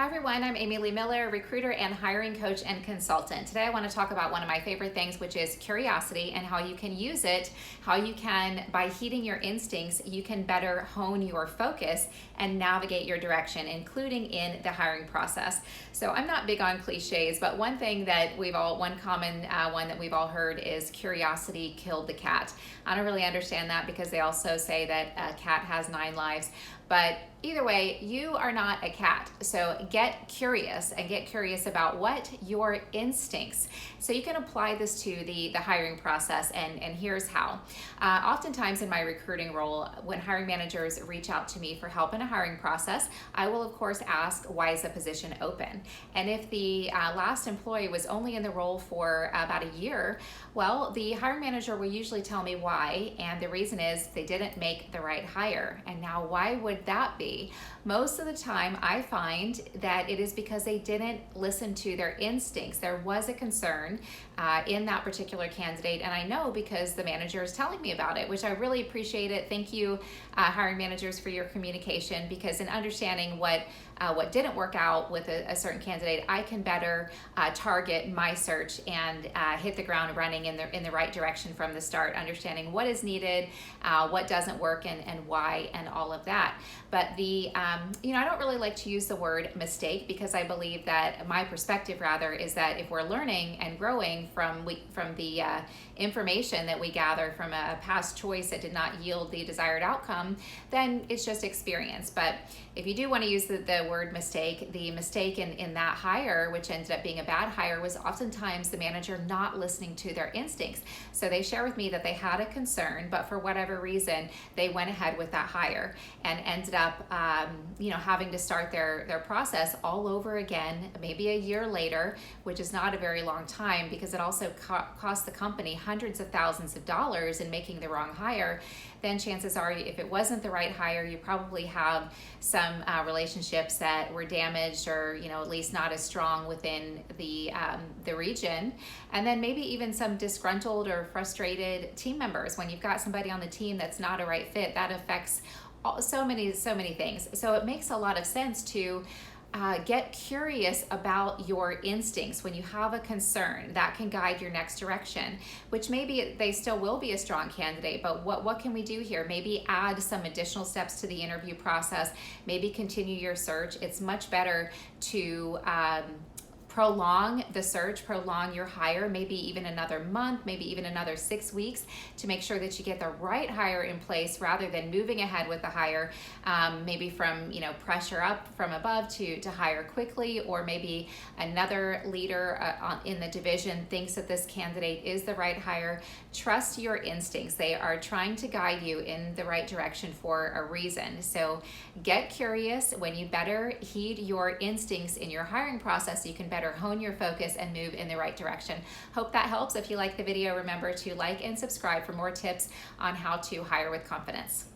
Hi everyone, I'm Amy Lee Miller, recruiter and hiring coach and consultant. Today I want to talk about one of my favorite things, which is curiosity and how you can use it, how you can, by heeding your instincts, you can better hone your focus and navigate your direction, including in the hiring process. So I'm not big on cliches, but one thing that one common one that we've all heard is curiosity killed the cat. I don't really understand that because they also say that a cat has 9 lives. But either way, you are not a cat. So get curious and get curious about what your instincts. So you can apply this to the hiring process, and here's how. Oftentimes in my recruiting role, when hiring managers reach out to me for help in a hiring process, I will of course ask, why is the position open? And if the last employee was only in the role for about a year, well, the hiring manager will usually tell me why, and the reason is they didn't make the right hire. And now why would that be? Most of the time I find that it is because they didn't listen to their instincts. There was a concern in that particular candidate, and I know because the manager is telling me about it, which I really appreciate it. Thank you, hiring managers, for your communication, because in understanding what didn't work out with a certain candidate, I can better target my search and hit the ground running in the right direction from the start, understanding what is needed, what doesn't work, and why, and all of that. But I don't really like to use the word mistake, because I believe that my perspective rather is that if we're learning and growing from the information that we gather from a past choice that did not yield the desired outcome, then it's just experience. But if you do want to use the word mistake, the mistake in that hire, which ended up being a bad hire, was oftentimes the manager not listening to their instincts. So they share with me that they had a concern, but for whatever reason, they went ahead with that hire and ended up having to start their process all over again, maybe a year later, which is not a very long time, because it also cost the company hundreds of thousands of dollars in making the wrong hire. Then chances are, if it wasn't the right hire, you probably have some relationships that were damaged, or at least not as strong within the region. And then maybe even some disgruntled or frustrated team members. When you've got somebody on the team that's not a right fit, that affects so many things. So it makes a lot of sense to get curious about your instincts. When you have a concern, that can guide your next direction, which maybe they still will be a strong candidate, but what can we do here? Maybe add some additional steps to the interview process, maybe continue your search. It's much better to prolong the search, prolong your hire, maybe even another month, maybe even another 6 weeks, to make sure that you get the right hire in place, rather than moving ahead with the hire, maybe from pressure up from above to hire quickly, or maybe another leader in the division thinks that this candidate is the right hire. Trust your instincts. They are trying to guide you in the right direction for a reason. So get curious. When you better heed your instincts in your hiring process, you can better hone your focus and move in the right direction. Hope that helps. If you like the video, remember to like and subscribe for more tips on how to hire with confidence.